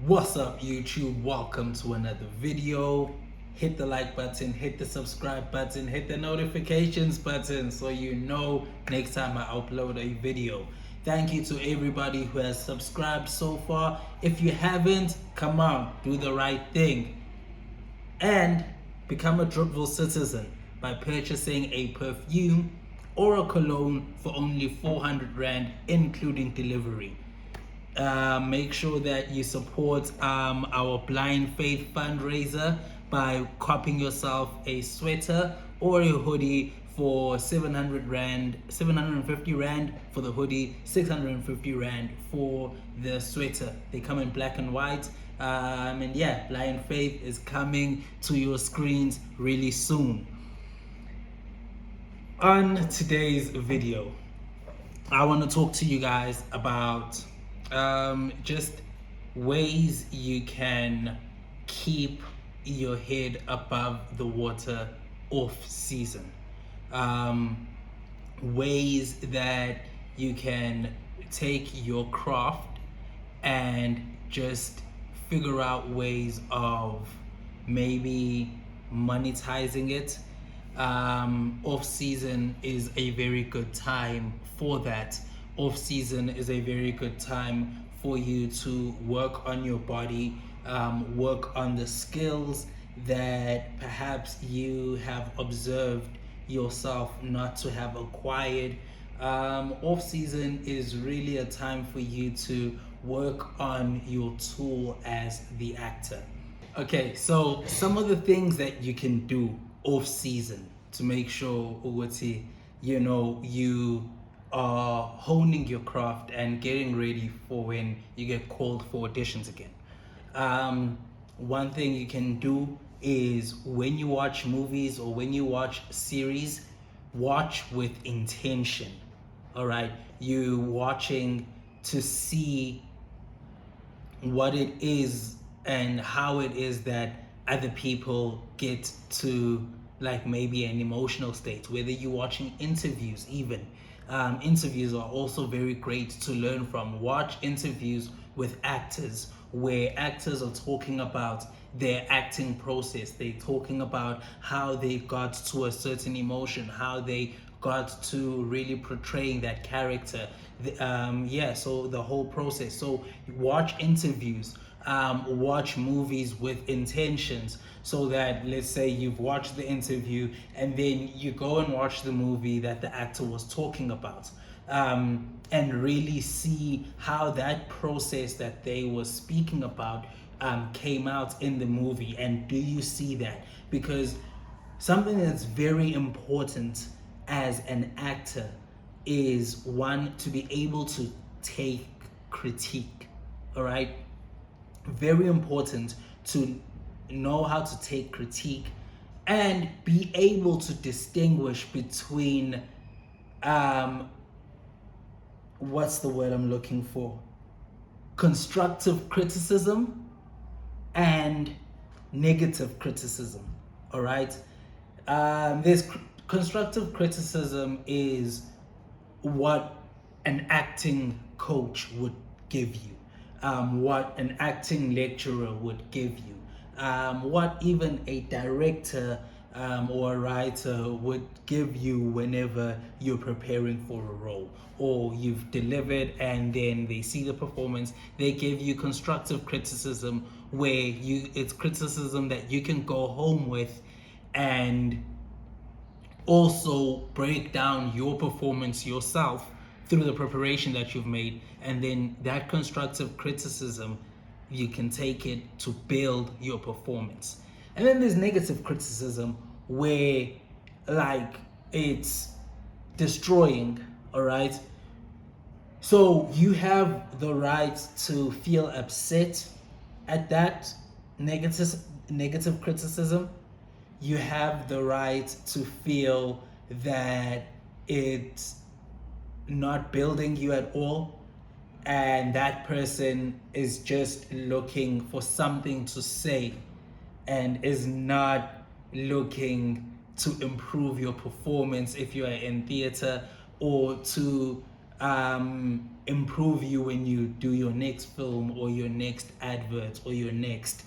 What's up, YouTube? Welcome to another video. Hit the like button, hit the subscribe button, hit the notifications button so you know next time I upload a video. Thank you to everybody who has subscribed so far. If you haven't, come on, do the right thing and become a Drupal citizen by purchasing a perfume or a cologne for only 400 Rand, including delivery. Make sure that you support our Blind Faith fundraiser by copying yourself a sweater or a hoodie for 700 Rand, 750 Rand for the hoodie, 650 Rand for the sweater. They come in black and white. And yeah, Blind Faith is coming to your screens really soon. On today's video, I want to talk to you guys about just ways you can keep your head above the water off season. Ways that you can take your craft and just figure out ways of maybe monetizing it. Off season is a very good time for that. Off season is a very good time for you to work on your body, work on the skills that perhaps you have observed yourself not to have acquired. Off season is really a time for you to work on your tool as the actor. Okay, so some of the things that you can do off season to make sure you are honing your craft and getting ready for when you get called for auditions again. One thing you can do is when you watch movies or when you watch series, watch with intention. All right, you watching to see what it is and how it is that other people get to, like, maybe an emotional state, whether you're watching interviews even. Interviews are also very great to learn from. Watch interviews with actors where actors are talking about their acting process. They're talking about how they got to a certain emotion, how they got to really portraying that character. So the whole process. So watch interviews, watch movies with intentions, so that, let's say you've watched the interview and then you go and watch the movie that the actor was talking about, and really see how that process that they were speaking about came out in the movie. And do you see that? Because something that's very important as an actor is, one, to be able to take critique. All right, very important to know how to take critique and be able to distinguish between what's the word I'm looking for, constructive criticism and negative criticism. All right, there's constructive criticism is what an acting coach would give you, what an acting lecturer would give you, what even a director or a writer would give you whenever you're preparing for a role, or you've delivered and then they see the performance. They give you constructive criticism where it's criticism that you can go home with and also break down your performance yourself through the preparation that you've made. And then that constructive criticism, you can take it to build your performance. And then there's negative criticism where, like, it's destroying. All right, so you have the right to feel upset at that negative criticism. You have the right to feel that it's not building you at all, and that person is just looking for something to say and is not looking to improve your performance if you are in theater, or to improve you when you do your next film or your next advert or your next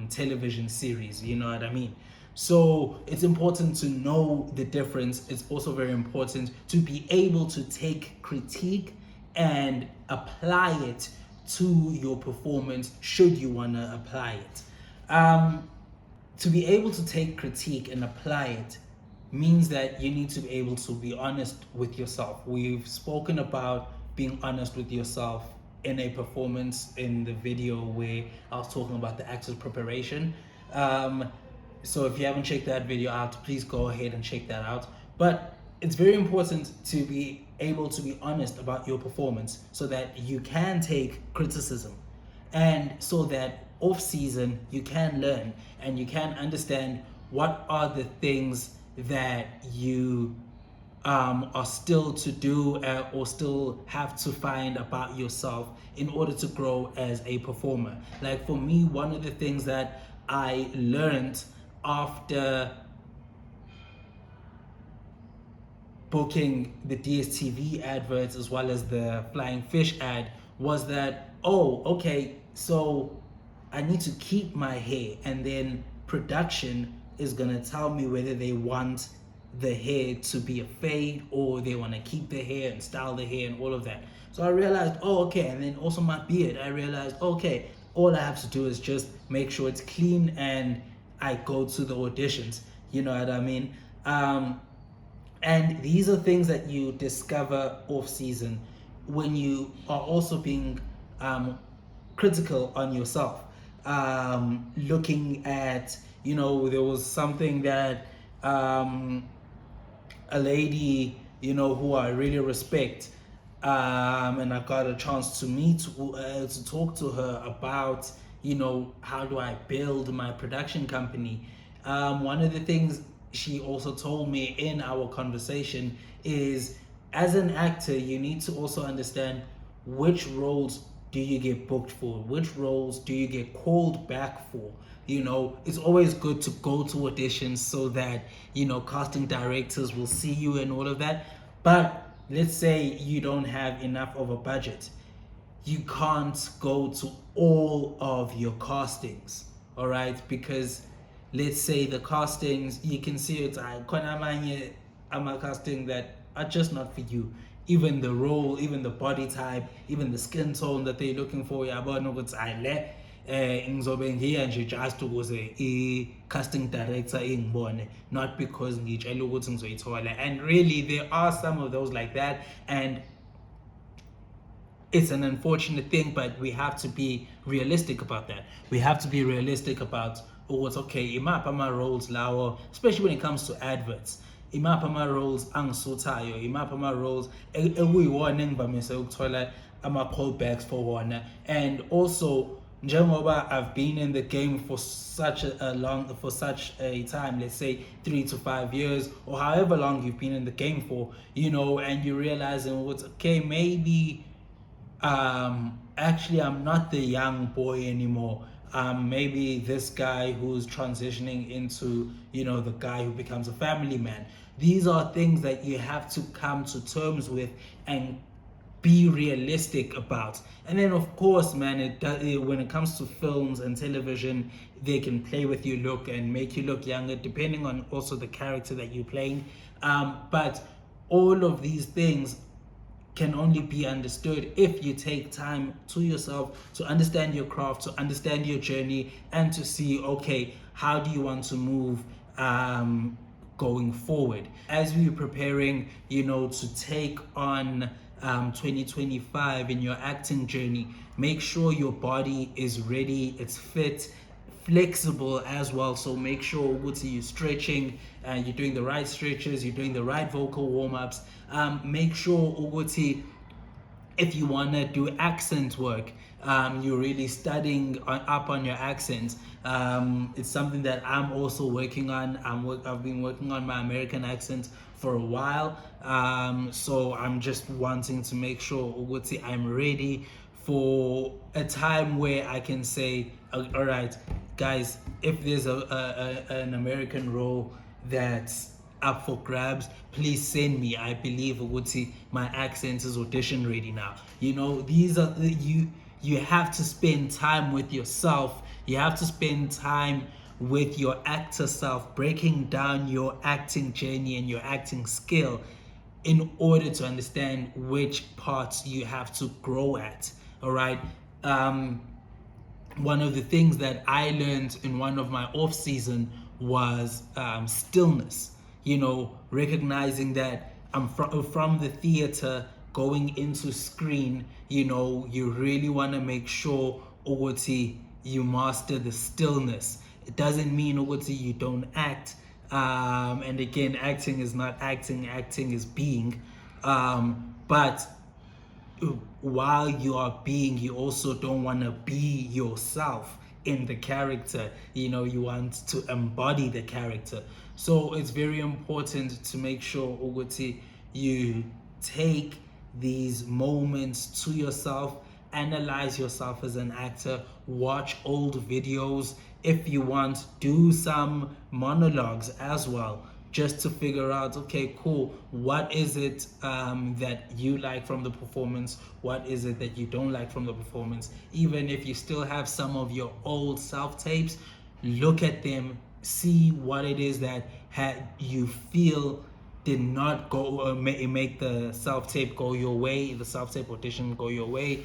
television series. You know what I mean? So it's important to know the difference. It's also very important to be able to take critique and apply it to your performance should you want to apply it. To be able to take critique and apply it means that you need to be able to be honest with yourself. We've spoken about being honest with yourself in a performance in the video where I was talking about the actor's preparation. So if you haven't checked that video out, please go ahead and check that out. But it's very important to be able to be honest about your performance so that you can take criticism, and so that off season you can learn and you can understand what are the things that you are still to do or still have to find about yourself in order to grow as a performer. Like for me, one of the things that I learned after booking the DSTV adverts as well as the Flying Fish ad was that, oh, okay, so I need to keep my hair, and then production is gonna tell me whether they want the hair to be a fade or they want to keep the hair and style the hair and all of that. So I realized, oh, okay, and then also my beard, I realized, okay, all I have to do is just make sure it's clean and I go to the auditions. You know what I mean? And these are things that you discover off season when you are also being critical on yourself. Looking at, there was something that a lady, who I really respect, and I got a chance to meet, to talk to her about, how do I build my production company. One of the things she also told me in our conversation is, as an actor, you need to also understand which roles do you get booked for, which roles do you get called back for. It's always good to go to auditions so that casting directors will see you and all of that. But let's say you don't have enough of a budget, you can't go to all of your castings, all right? Because let's say the castings, you can see it's I'm a casting that are just not for you. Even the role, even the body type, even the skin tone that they're looking for, ngizobe ngiya nje just ukuze i-casting director ingibone, not because ngitshela ukuthi ngizoyithola. And really there are some of those like that, and it's an unfortunate thing, but we have to be realistic about that. We have to be realistic about what's okay. Imaphi ama-roles lawo, especially when it comes to adverts. Imaphi ama-roles angisuthayo, imaphi ama-roles ekuyiwona engivamise ukuthola ama-callbacks for wona. And also, njengoba I've been in the game for such a time, let's say 3 to 5 years, or however long you've been in the game for, and you realizing what's okay, maybe actually I'm not the young boy anymore. Maybe this guy who's transitioning into, the guy who becomes a family man. These are things that you have to come to terms with and be realistic about. And then of course, man, when it comes to films and television, they can play with your look and make you look younger depending on also the character that you're playing. But all of these things can only be understood if you take time to yourself to understand your craft, to understand your journey, and to see, okay, how do you want to move going forward. As we're preparing, to take on 2025 in your acting journey, make sure your body is ready, it's fit, flexible as well. So make sure you're stretching, you're doing the right stretches, you're doing the right vocal warm-ups. Make sure if you want to do accent work, you're really studying up on your accents. It's something that I'm also working on. I've been working on my American accent for a while, so I'm just wanting to make sure I'm ready for a time where I can say, all right, guys, if there's an American role that's up for grabs. Please send me. I believe ukuthi my accent is audition ready now. You know, these are you have to spend time with yourself. You have to spend time with your actor self, breaking down your acting journey and your acting skill in order to understand which parts you have to grow at. All right. One of the things that I learned in one of my off season was stillness. You know, recognizing that I'm from the theater going into screen. You know, you really want to make sure ukuthi you master the stillness. It doesn't mean ukuthi you don't act. And again, acting is not acting. Acting is being. But while you are being, you also don't want to be yourself in the character. You know, you want to embody the character. So it's very important to make sure ukuthi you take these moments to yourself, analyze yourself as an actor, watch old videos. If you want, do some monologues as well, just to figure out, okay, cool, what is it that you like from the performance? What is it that you don't like from the performance? Even if you still have some of your old self-tapes, look at them, see what it is that you feel did not go make the self-tape go your way, the self-tape audition go your way.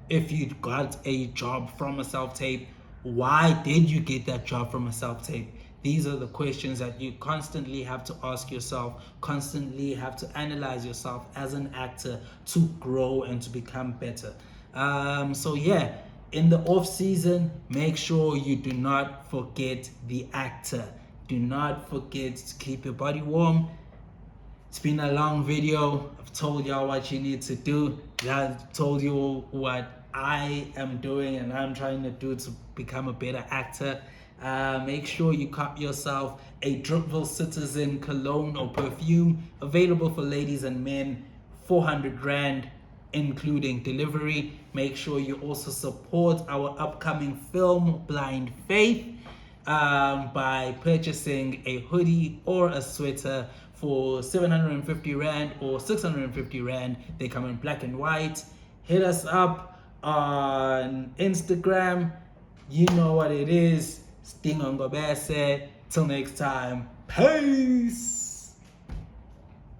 If you got a job from a self-tape, why did you get that job from a self-tape? These are the questions that you constantly have to ask yourself, constantly have to analyze yourself as an actor to grow and to become better. So yeah, in the off season, make sure you do not forget the actor. Do not forget to keep your body warm. It's been a long video. I've told y'all what you need to do. I've told you what I am doing and I'm trying to do to become a better actor. Make sure you cop yourself a Dripville Citizen cologne or perfume, available for ladies and men, 400 Rand, including delivery. Make sure you also support our upcoming film, Blind Faith, by purchasing a hoodie or a sweater for 750 Rand or 650 Rand. They come in black and white. Hit us up on Instagram. You know what it is. Sting on Gobese. Till next time. Peace.